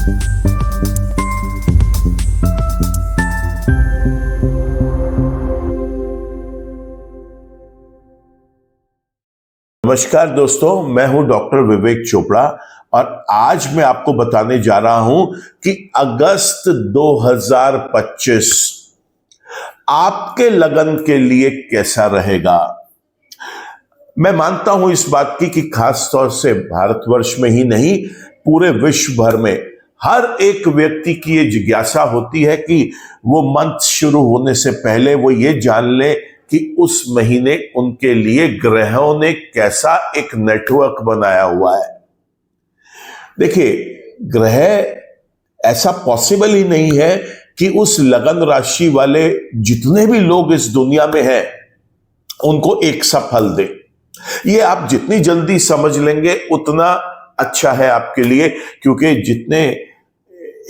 नमस्कार दोस्तों, मैं हूं डॉक्टर विवेक चोपड़ा और आज मैं आपको बताने जा रहा हूं कि अगस्त 2025 आपके लगन के लिए कैसा रहेगा। मैं मानता हूं इस बात की कि खास तौर से भारतवर्ष में ही नहीं, पूरे विश्व भर में हर एक व्यक्ति की ये जिज्ञासा होती है कि वो मंथ शुरू होने से पहले वो ये जान ले कि उस महीने उनके लिए ग्रहों ने कैसा एक नेटवर्क बनाया हुआ है। देखिए, ग्रह ऐसा पॉसिबल ही नहीं है कि उस लगन राशि वाले जितने भी लोग इस दुनिया में हैं उनको एक सा फल दे। ये आप जितनी जल्दी समझ लेंगे उतना अच्छा है आपके लिए, क्योंकि जितने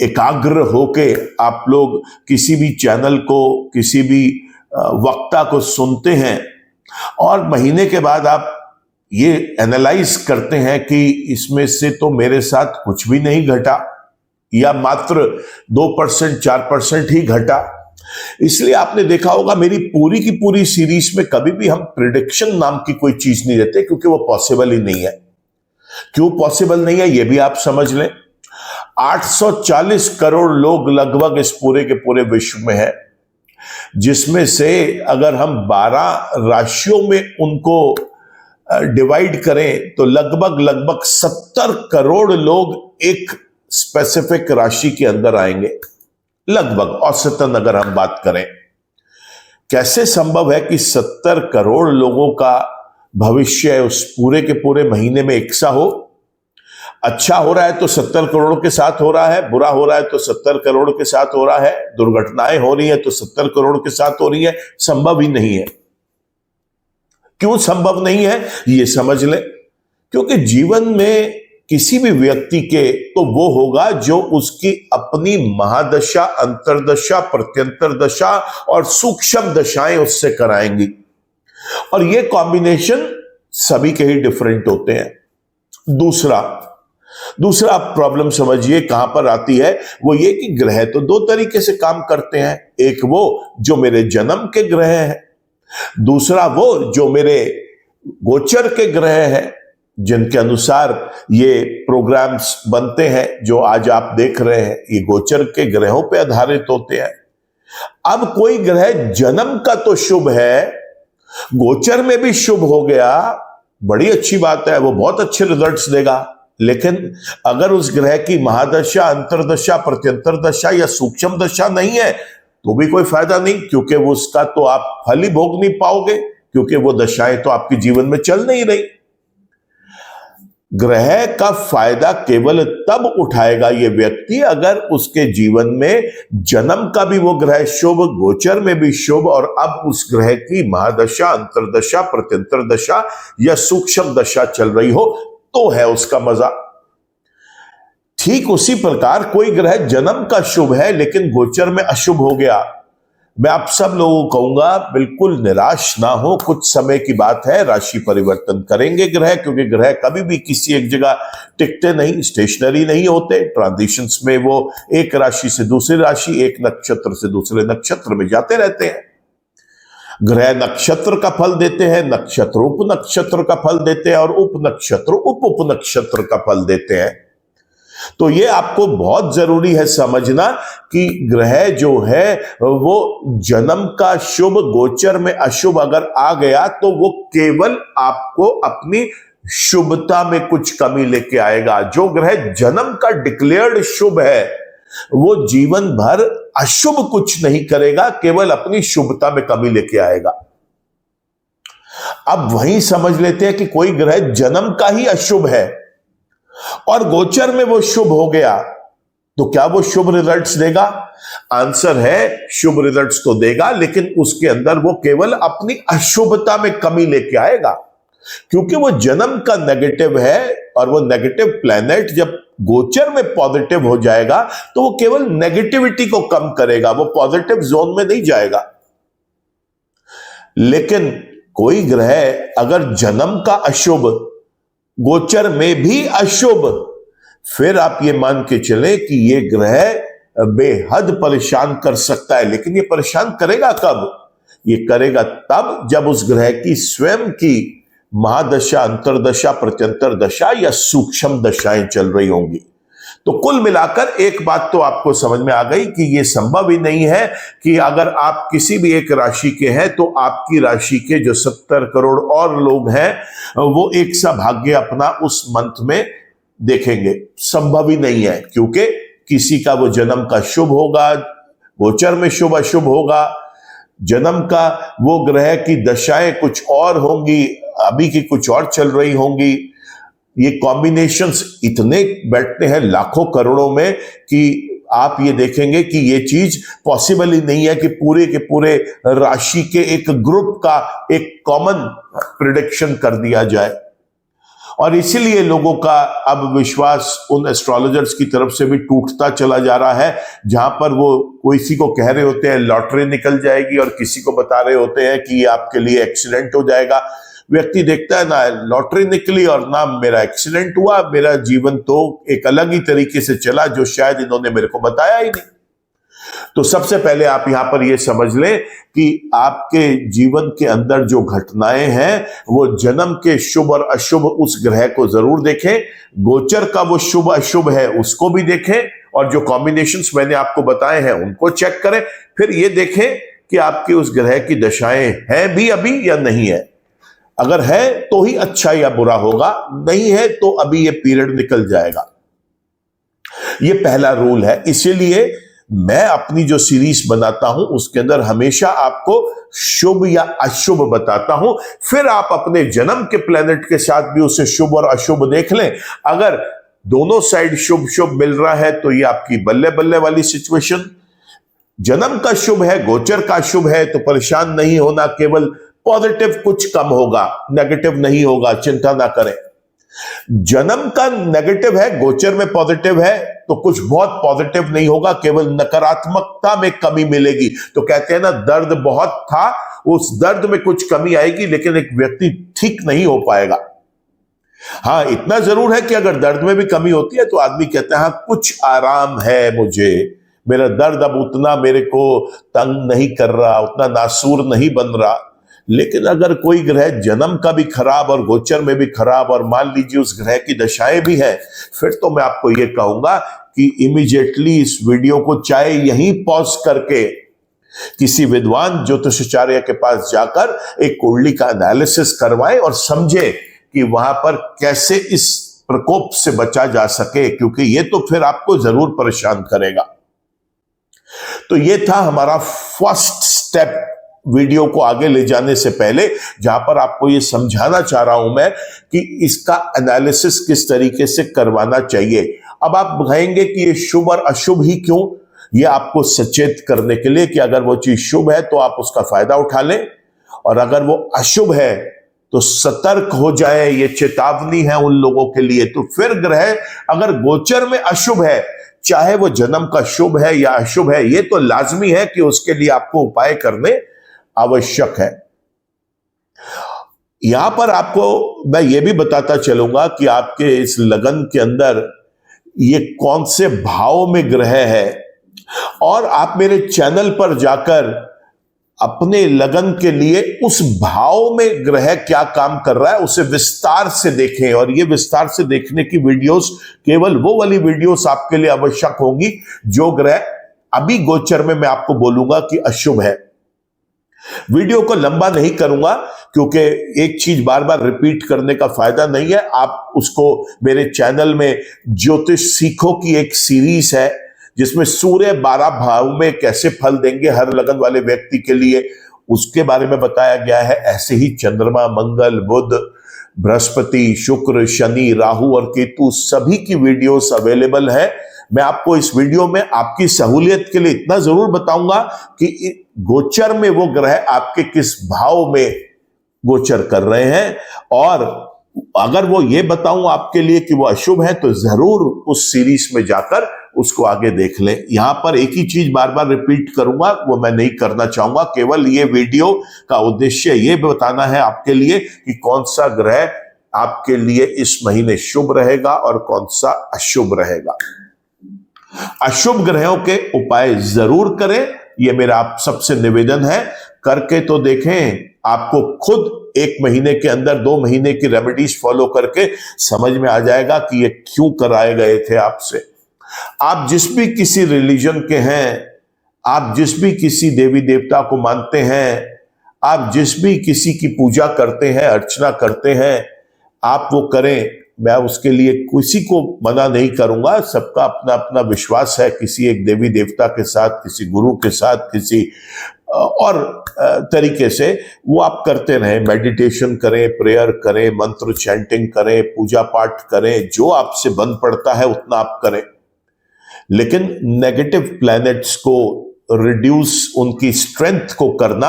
एकाग्र होके आप लोग किसी भी चैनल को, किसी भी वक्ता को सुनते हैं और महीने के बाद आप ये एनालाइज करते हैं कि इसमें से तो मेरे साथ कुछ भी नहीं घटा या मात्र 2% 4% ही घटा। इसलिए आपने देखा होगा मेरी पूरी की पूरी सीरीज में कभी भी हम प्रिडिक्शन नाम की कोई चीज नहीं देते, क्योंकि वो पॉसिबल ही नहीं है। क्यों पॉसिबल नहीं है ये भी आप समझ लें। 840 करोड़ लोग लगभग इस पूरे के पूरे विश्व में है, जिसमें से अगर हम 12 राशियों में उनको डिवाइड करें तो लगभग 70 करोड़ लोग एक स्पेसिफिक राशि के अंदर आएंगे। लगभग औसतन अगर हम बात करें, कैसे संभव है कि 70 करोड़ लोगों का भविष्य उस पूरे के पूरे महीने में एक सा हो। अच्छा हो रहा है तो 70 करोड़ के साथ हो रहा है, बुरा हो रहा है तो 70 करोड़ के साथ हो रहा है, दुर्घटनाएं हो रही हैं तो 70 करोड़ के साथ हो रही है। संभव ही नहीं है। क्यों संभव नहीं है ये समझ लें। क्योंकि जीवन में किसी भी व्यक्ति के तो वो होगा जो उसकी अपनी महादशा, अंतरदशा, प्रत्यंतर दशा और सूक्ष्म दशाएं उससे कराएंगी, और ये कॉम्बिनेशन सभी के ही डिफरेंट होते हैं। दूसरा प्रॉब्लम समझिए कहां पर आती है, वो ये कि ग्रह तो दो तरीके से काम करते हैं। एक वो जो मेरे जन्म के ग्रह हैं, दूसरा वो जो मेरे गोचर के ग्रह हैं, जिनके अनुसार ये प्रोग्राम्स बनते हैं जो आज आप देख रहे हैं। ये गोचर के ग्रहों पे आधारित होते हैं। अब कोई ग्रह जन्म का तो शुभ है, गोचर में भी शुभ हो गया, बड़ी अच्छी बात है, वो बहुत अच्छे रिजल्ट्स देगा। लेकिन अगर उस ग्रह की महादशा, अंतरदशा, प्रत्यंतर दशा या सूक्ष्म दशा नहीं है तो भी कोई फायदा नहीं, क्योंकि वो उसका तो आप फल ही भोग नहीं पाओगे, क्योंकि वो दशाएं तो आपके जीवन में चल नहीं रही। ग्रह का फायदा केवल तब उठाएगा ये व्यक्ति अगर उसके जीवन में जन्म का भी वो ग्रह शुभ, गोचर में भी शुभ, और अब उस ग्रह की महादशा, अंतरदशा, प्रत्यंतर दशा या सूक्ष्म दशा चल रही हो, तो है उसका मजा। ठीक उसी प्रकार कोई ग्रह जन्म का शुभ है लेकिन गोचर में अशुभ हो गया, मैं आप सब लोगों को कहूंगा बिल्कुल निराश ना हो। कुछ समय की बात है, राशि परिवर्तन करेंगे ग्रह, क्योंकि ग्रह कभी भी किसी एक जगह टिकते नहीं, स्टेशनरी नहीं होते। ट्रांजिशंस में वो एक राशि से दूसरी राशि, एक नक्षत्र से दूसरे नक्षत्र में जाते रहते हैं। ग्रह नक्षत्र का फल देते हैं, नक्षत्र उप नक्षत्र का फल देते हैं, और उप नक्षत्र उप नक्षत्र का फल देते हैं। तो ये आपको बहुत जरूरी है समझना कि ग्रह जो है वो जन्म का शुभ, गोचर में अशुभ अगर आ गया तो वो केवल आपको अपनी शुभता में कुछ कमी लेके आएगा। जो ग्रह जन्म का डिक्लेयर्ड शुभ है वो जीवन भर अशुभ कुछ नहीं करेगा, केवल अपनी शुभता में कमी लेके आएगा। अब वहीं समझ लेते हैं कि कोई ग्रह जन्म का ही अशुभ है और गोचर में वो शुभ हो गया, तो क्या वो शुभ रिजल्ट्स देगा? आंसर है शुभ रिजल्ट्स तो देगा, लेकिन उसके अंदर वो केवल अपनी अशुभता में कमी लेके आएगा, क्योंकि वो जन्म का नेगेटिव है, और वो नेगेटिव प्लैनेट जब गोचर में पॉजिटिव हो जाएगा तो वो केवल नेगेटिविटी को कम करेगा, वो पॉजिटिव जोन में नहीं जाएगा। लेकिन कोई ग्रह अगर जन्म का अशुभ, गोचर में भी अशुभ, फिर आप ये मान के चले कि ये ग्रह बेहद परेशान कर सकता है। लेकिन ये परेशान करेगा कब? ये करेगा तब जब उस ग्रह की स्वयं की महादशा, अंतरदशा, प्रत्यंतर दशा या सूक्ष्म दशाएं चल रही होंगी। तो कुल मिलाकर एक बात तो आपको समझ में आ गई कि यह संभव ही नहीं है कि अगर आप किसी भी एक राशि के हैं तो आपकी राशि के जो 70 करोड़ और लोग हैं वो एक सा भाग्य अपना उस मंथ में देखेंगे। संभव ही नहीं है, क्योंकि किसी का वो जन्म का शुभ होगा, गोचर में शुभ अशुभ होगा, जन्म का वो ग्रह की दशाएं कुछ और होंगी, अभी की कुछ और चल रही होंगी। ये कॉम्बिनेशंस इतने बैठते हैं लाखों करोड़ों में कि आप ये देखेंगे कि ये चीज पॉसिबल ही नहीं है कि पूरे के पूरे राशि के एक ग्रुप का एक कॉमन प्रिडिक्शन कर दिया जाए। और इसीलिए लोगों का अब विश्वास उन एस्ट्रोलॉजर्स की तरफ से भी टूटता चला जा रहा है, जहां पर वो किसी को कह रहे होते हैं लॉटरी निकल जाएगी और किसी को बता रहे होते हैं कि ये आपके लिए एक्सीडेंट हो जाएगा। व्यक्ति देखता है ना लॉटरी निकली और ना मेरा एक्सीडेंट हुआ, मेरा जीवन तो एक अलग ही तरीके से चला जो शायद इन्होंने मेरे को बताया ही नहीं। तो सबसे पहले आप यहां पर यह समझ लें कि आपके जीवन के अंदर जो घटनाएं हैं वो जन्म के शुभ और अशुभ उस ग्रह को जरूर देखें, गोचर का वो शुभ अशुभ है उसको भी देखें, और जो कॉम्बिनेशंस मैंने आपको बताए हैं उनको चेक करें। फिर ये देखें कि आपकी उस ग्रह की दशाएं हैं भी अभी या नहीं है। अगर है तो ही अच्छा या बुरा होगा, नहीं है तो अभी ये पीरियड निकल जाएगा। ये पहला रूल है। इसीलिए मैं अपनी जो सीरीज बनाता हूं उसके अंदर हमेशा आपको शुभ या अशुभ बताता हूं, फिर आप अपने जन्म के प्लेनेट के साथ भी उसे शुभ और अशुभ देख लें। अगर दोनों साइड शुभ शुभ मिल रहा है तो ये आपकी बल्ले बल्ले वाली सिचुएशन। जन्म का शुभ है, गोचर का शुभ है, तो परेशान नहीं होना, केवल पॉजिटिव कुछ कम होगा, नेगेटिव नहीं होगा, चिंता ना करें। जन्म का नेगेटिव है, गोचर में पॉजिटिव है, तो कुछ बहुत पॉजिटिव नहीं होगा, केवल नकारात्मकता में कमी मिलेगी। तो कहते हैं ना दर्द बहुत था, उस दर्द में कुछ कमी आएगी, लेकिन एक व्यक्ति ठीक नहीं हो पाएगा। हाँ, इतना जरूर है कि अगर दर्द में भी कमी होती है तो आदमी कहता है हाँ कुछ आराम है, मुझे मेरा दर्द अब उतना मेरे को तंग नहीं कर रहा, उतना नासूर नहीं बन रहा। लेकिन अगर कोई ग्रह जन्म का भी खराब और गोचर में भी खराब और मान लीजिए उस ग्रह की दशाएं भी है, फिर तो मैं आपको यह कहूंगा कि इमीडिएटली इस वीडियो को चाहे यहीं पॉज करके किसी विद्वान ज्योतिषाचार्य के पास जाकर एक कुंडली का एनालिसिस करवाएं और समझे कि वहां पर कैसे इस प्रकोप से बचा जा सके, क्योंकि यह तो फिर आपको जरूर परेशान करेगा। तो यह था हमारा फर्स्ट स्टेप वीडियो को आगे ले जाने से पहले, जहां पर आपको यह समझाना चाह रहा हूं मैं कि इसका एनालिसिस किस तरीके से करवाना चाहिए। अब आप कहेंगे कि ये शुभ और अशुभ ही क्यों? ये आपको सचेत करने के लिए कि अगर वो चीज शुभ है तो आप उसका फायदा उठा लें, और अगर वो अशुभ है तो सतर्क हो जाए। ये चेतावनी है उन लोगों के लिए। तो फिर ग्रह अगर गोचर में अशुभ है, चाहे वो जन्म का शुभ है या अशुभ है, ये तो लाजमी है कि उसके लिए आपको उपाय करने आवश्यक है। यहां पर आपको मैं यह भी बताता चलूंगा कि आपके इस लगन के अंदर ये कौन से भाव में ग्रह है, और आप मेरे चैनल पर जाकर अपने लगन के लिए उस भाव में ग्रह क्या काम कर रहा है उसे विस्तार से देखें। और ये विस्तार से देखने की वीडियोस केवल वो वाली वीडियोस आपके लिए आवश्यक होंगी जो ग्रह अभी गोचर में मैं आपको बोलूंगा कि अशुभ है। वीडियो को लंबा नहीं करूंगा क्योंकि एक चीज बार बार रिपीट करने का फायदा नहीं है। आप उसको मेरे चैनल में ज्योतिष सीखो की एक सीरीज है जिसमें सूर्य 12 भाव में कैसे फल देंगे हर लगन वाले व्यक्ति के लिए, उसके बारे में बताया गया है। ऐसे ही चंद्रमा, मंगल, बुध, बृहस्पति, शुक्र, शनि, राहु और केतु सभी की वीडियोस अवेलेबल है। मैं आपको इस वीडियो में आपकी सहूलियत के लिए इतना जरूर बताऊंगा कि गोचर में वो ग्रह आपके किस भाव में गोचर कर रहे हैं, और अगर वो ये बताऊं आपके लिए कि वो अशुभ है तो जरूर उस सीरीज में जाकर उसको आगे देख लें। यहां पर एक ही चीज बार बार रिपीट करूंगा, वो मैं नहीं करना चाहूंगा। केवल ये वीडियो का उद्देश्य ये बताना है आपके लिए कि कौन सा ग्रह आपके लिए इस महीने शुभ रहेगा और कौन सा अशुभ रहेगा। अशुभ ग्रहों के उपाय जरूर करें, यह मेरा आप सबसे निवेदन है। करके तो देखें, आपको खुद 1 महीने के अंदर 2 महीने की रेमेडीज फॉलो करके समझ में आ जाएगा कि ये क्यों कराए गए थे आपसे। आप जिस भी किसी रिलीजन के हैं, आप जिस भी किसी देवी देवता को मानते हैं, आप जिस भी किसी की पूजा करते हैं, अर्चना करते हैं, आप वो करें। मैं उसके लिए किसी को मना नहीं करूंगा, सबका अपना अपना विश्वास है किसी एक देवी देवता के साथ, किसी गुरु के साथ, किसी और तरीके से वो आप करते रहें। मेडिटेशन करें, प्रेयर करें, मंत्र चैंटिंग करें, पूजा पाठ करें, जो आपसे बन पड़ता है उतना आप करें। लेकिन नेगेटिव प्लैनेट्स को रिड्यूस, उनकी स्ट्रेंथ को करना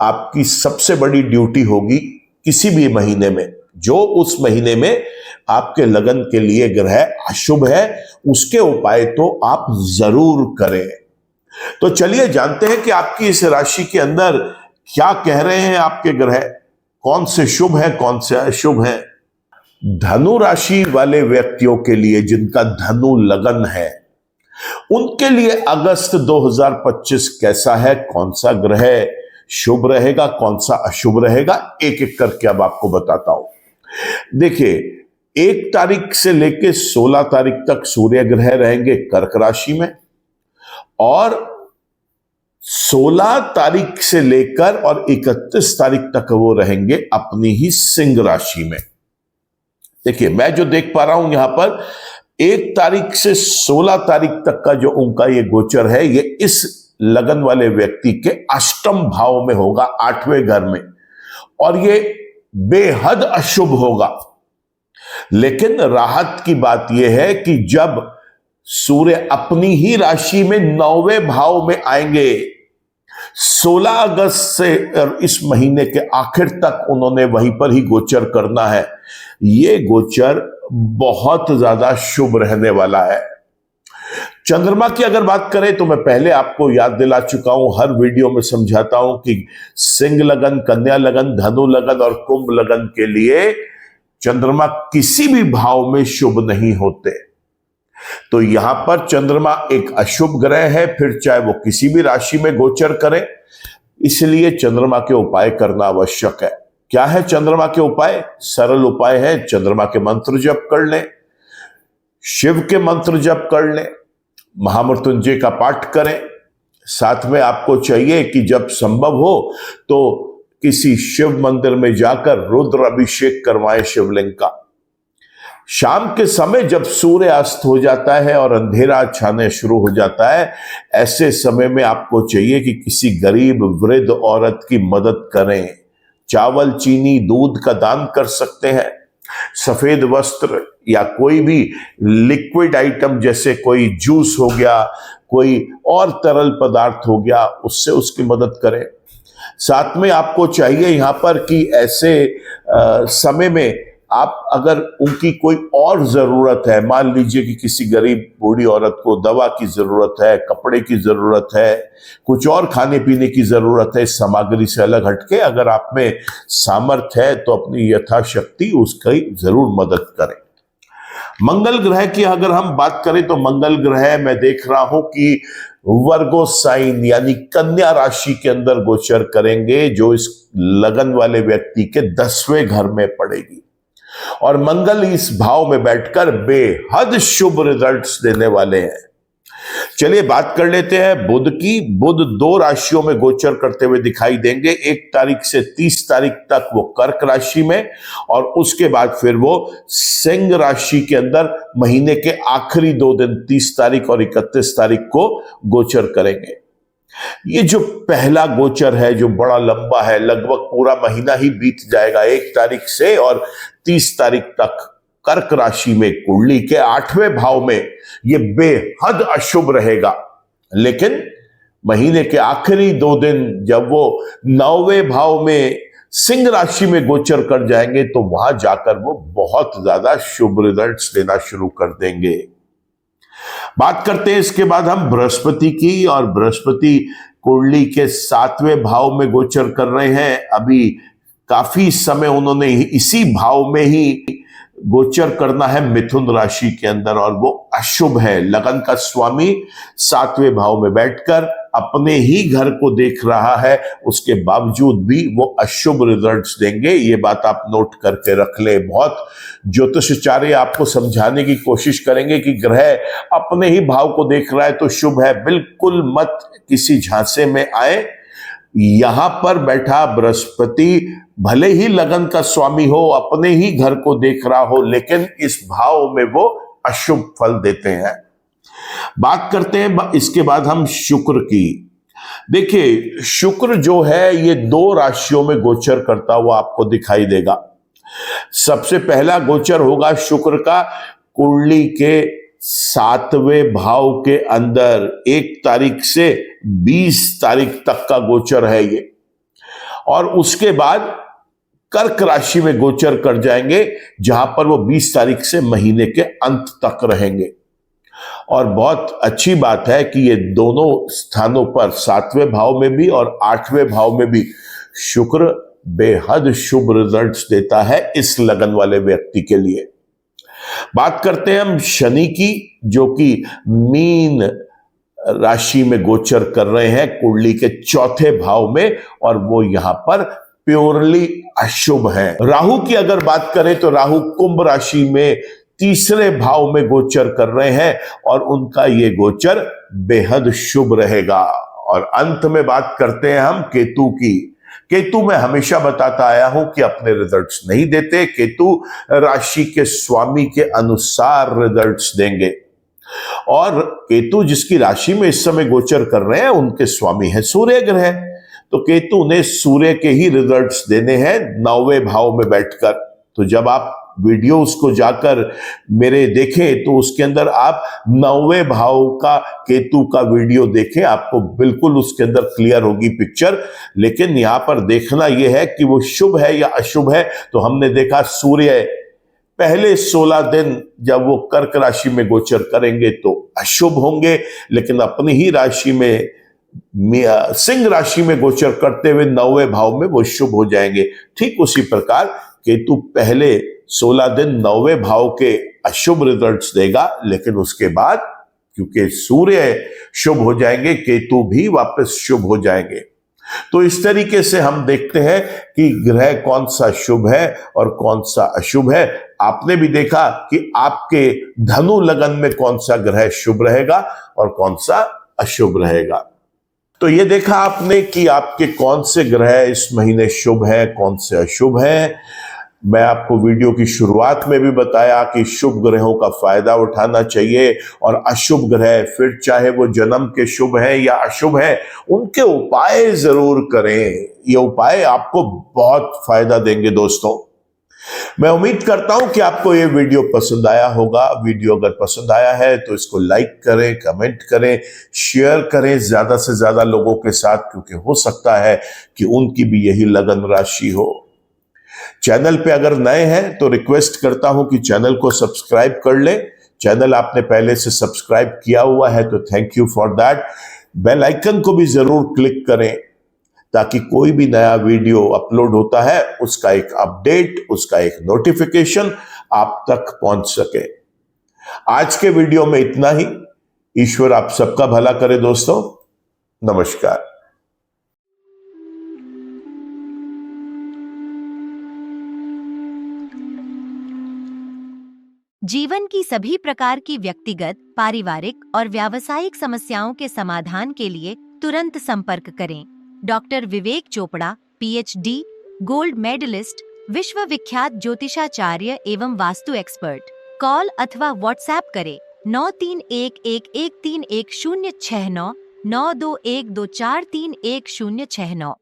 आपकी सबसे बड़ी ड्यूटी होगी किसी भी महीने में। जो उस महीने में आपके लगन के लिए ग्रह अशुभ है, उसके उपाय तो आप जरूर करें। तो चलिए जानते हैं कि आपकी इस राशि के अंदर क्या कह रहे हैं आपके ग्रह, कौन से शुभ हैं, कौन से अशुभ हैं। धनु राशि वाले व्यक्तियों के लिए, जिनका धनु लगन है, उनके लिए अगस्त 2025 कैसा है, कौन सा ग्रह शुभ रहेगा, कौन सा अशुभ रहेगा, एक एक करके अब आपको बताता हूं। देखिए, 1 तारीख से लेकर 16 तारीख तक सूर्य ग्रह रहेंगे कर्क राशि में, और 16 तारीख से लेकर और 31 तारीख तक वो रहेंगे अपनी ही सिंह राशि में। देखिए, मैं जो देख पा रहा हूं यहां पर 1 तारीख से 16 तारीख तक का जो उनका ये गोचर है, ये इस लगन वाले व्यक्ति के अष्टम भाव में होगा, 8वें घर में, और ये बेहद अशुभ होगा। लेकिन राहत की बात यह है कि जब सूर्य अपनी ही राशि में 9वें भाव में आएंगे, 16 अगस्त से इस महीने के आखिर तक उन्होंने वहीं पर ही गोचर करना है। ये गोचर बहुत ज्यादा शुभ रहने वाला है। चंद्रमा की अगर बात करें तो मैं पहले आपको याद दिला चुका हूं, हर वीडियो में समझाता हूं कि सिंह लगन, कन्या लगन, धनु लगन और कुंभ लगन के लिए चंद्रमा किसी भी भाव में शुभ नहीं होते। तो यहां पर चंद्रमा एक अशुभ ग्रह है, फिर चाहे वो किसी भी राशि में गोचर करे, इसलिए चंद्रमा के उपाय करना आवश्यक है। क्या है चंद्रमा के उपाय? सरल उपाय है, चंद्रमा के मंत्र जप कर लें, शिव के मंत्र जप कर लें, महामृत्युंजय का पाठ करें। साथ में आपको चाहिए कि जब संभव हो तो किसी शिव मंदिर में जाकर रुद्र अभिषेक करवाएं शिवलिंग का। शाम के समय जब सूर्य अस्त हो जाता है और अंधेरा छाने शुरू हो जाता है, ऐसे समय में आपको चाहिए कि किसी गरीब वृद्ध औरत की मदद करें। चावल, चीनी, दूध का दान कर सकते हैं। सफेद वस्त्र या कोई भी लिक्विड आइटम जैसे कोई जूस हो गया, कोई और तरल पदार्थ हो गया, उससे उसकी मदद करें। साथ में आपको चाहिए यहां पर कि ऐसे समय में आप अगर उनकी कोई और जरूरत है, मान लीजिए कि किसी गरीब बूढ़ी औरत को दवा की जरूरत है, कपड़े की जरूरत है, कुछ और खाने पीने की जरूरत है, इस सामग्री से अलग हटके अगर आप में सामर्थ्य है तो अपनी यथाशक्ति उसकी जरूर मदद करें। मंगल ग्रह की अगर हम बात करें तो मंगल ग्रह मैं देख रहा हूं कि वर्गो साइन यानी कन्या राशि के अंदर गोचर करेंगे, जो इस लगन वाले व्यक्ति के 10वें घर में पड़ेगी, और मंगल इस भाव में बैठकर बेहद शुभ रिजल्ट्स देने वाले हैं। चलिए बात कर लेते हैं बुध की। बुध 2 राशियों में गोचर करते हुए दिखाई देंगे। 1 तारीख से 30 तारीख तक वो कर्क राशि में, और उसके बाद फिर वो सिंह राशि के अंदर महीने के आखिरी 2 दिन 30 तारीख और 31 तारीख को गोचर करेंगे। ये जो पहला गोचर है जो बड़ा लंबा है, लगभग पूरा महीना ही बीत जाएगा 1 तारीख से और 30 तारीख तक कर्क राशि में कुंडली के 8वें भाव में ये बेहद अशुभ रहेगा। लेकिन महीने के आखिरी 2 दिन जब वो 9वें भाव में सिंह राशि में गोचर कर जाएंगे तो वहां जाकर वो बहुत ज्यादा शुभ रिजल्ट्स देना शुरू कर देंगे। बात करते हैं इसके बाद हम बृहस्पति की, और बृहस्पति कुंडली के 7वें भाव में गोचर कर रहे हैं। अभी काफी समय उन्होंने इसी भाव में ही गोचर करना है मिथुन राशि के अंदर, और वो अशुभ है। लगन का स्वामी 7वें भाव में बैठकर अपने ही घर को देख रहा है, उसके बावजूद भी वो अशुभ रिजल्ट्स देंगे। ये बात आप नोट करके रख ले। बहुत ज्योतिषाचार्य आपको समझाने की कोशिश करेंगे कि ग्रह अपने ही भाव को देख रहा है तो शुभ है। बिल्कुल मत किसी झांसे में आए। यहां पर बैठा बृहस्पति भले ही लगन का स्वामी हो, अपने ही घर को देख रहा हो, लेकिन इस भाव में वो अशुभ फल देते हैं। बात करते हैं इसके बाद हम शुक्र की। देखिए, शुक्र जो है ये 2 राशियों में गोचर करता हुआ आपको दिखाई देगा। सबसे पहला गोचर होगा शुक्र का कुंडली के 7वें भाव के अंदर। 1 तारीख से 20 तारीख तक का गोचर है ये, और उसके बाद कर्क राशि में गोचर कर जाएंगे, जहां पर वो 20 तारीख से महीने के अंत तक रहेंगे। और बहुत अच्छी बात है कि ये दोनों स्थानों पर 7वें भाव में भी और 8वें भाव में भी शुक्र बेहद शुभ रिजल्ट्स देता है इस लगन वाले व्यक्ति के लिए। बात करते हैं हम शनि की, जो कि मीन राशि में गोचर कर रहे हैं कुंडली के 4थे भाव में, और वो यहां पर प्योरली अशुभ है। राहु की अगर बात करें तो राहु कुंभ राशि में 3रे भाव में गोचर कर रहे हैं, और उनका ये गोचर बेहद शुभ रहेगा। और अंत में बात करते हैं हम केतु की। केतु मैं हमेशा बताता आया हूं कि अपने रिजल्ट्स नहीं देते। केतु राशि के स्वामी के अनुसार रिजल्ट्स देंगे, और केतु जिसकी राशि में इस समय गोचर कर रहे हैं उनके स्वामी है सूर्य ग्रह। तो केतु ने सूर्य के ही रिजल्ट्स देने हैं 9वें भाव में बैठकर। तो जब आप वीडियोस को जाकर मेरे देखें तो उसके अंदर आप 9वें भाव का केतु का वीडियो देखें, आपको बिल्कुल उसके अंदर क्लियर होगी पिक्चर। लेकिन यहां पर देखना यह है कि वो शुभ है या अशुभ है। तो हमने देखा सूर्य पहले 16 दिन जब वो कर्क राशि में गोचर करेंगे तो अशुभ होंगे, लेकिन अपनी ही राशि में सिंह राशि में गोचर करते हुए 9वें भाव में वो शुभ हो जाएंगे। ठीक उसी प्रकार केतु पहले 16 दिन 9वें भाव के अशुभ रिजल्ट्स देगा, लेकिन उसके बाद क्योंकि सूर्य शुभ हो जाएंगे, केतु भी वापस शुभ हो जाएंगे। तो इस तरीके से हम देखते हैं कि ग्रह कौन सा शुभ है और कौन सा अशुभ है। आपने भी देखा कि आपके धनु लगन में कौन सा ग्रह शुभ रहेगा और कौन सा अशुभ रहेगा। तो ये देखा आपने कि आपके कौन से ग्रह इस महीने शुभ है, कौन से अशुभ है। मैं आपको वीडियो की शुरुआत में भी बताया कि शुभ ग्रहों का फायदा उठाना चाहिए, और अशुभ ग्रह फिर चाहे वो जन्म के शुभ हैं या अशुभ हैं, उनके उपाय जरूर करें। ये उपाय आपको बहुत फायदा देंगे दोस्तों। मैं उम्मीद करता हूं कि आपको ये वीडियो पसंद आया होगा। वीडियो अगर पसंद आया है तो इसको लाइक करें, कमेंट करें, शेयर करें ज्यादा से ज्यादा लोगों के साथ, क्योंकि हो सकता है कि उनकी भी यही लगन राशि हो। चैनल पे अगर नए हैं तो रिक्वेस्ट करता हूं कि चैनल को सब्सक्राइब कर लें। चैनल आपने पहले से सब्सक्राइब किया हुआ है तो thank you for that. Bell icon को भी जरूर क्लिक करें ताकि कोई भी नया वीडियो अपलोड होता है उसका एक अपडेट, उसका एक नोटिफिकेशन आप तक पहुंच सके। आज के वीडियो में इतना ही। ईश्वर आप सबका भला करे दोस्तों। नमस्कार। जीवन की सभी प्रकार की व्यक्तिगत, पारिवारिक और व्यावसायिक समस्याओं के समाधान के लिए तुरंत संपर्क करें। डॉक्टर विवेक चोपड़ा, पीएचडी, गोल्ड मेडलिस्ट, विश्व विख्यात ज्योतिषाचार्य एवं वास्तु एक्सपर्ट। कॉल अथवा व्हाट्सएप करें 9311131069 9212243169।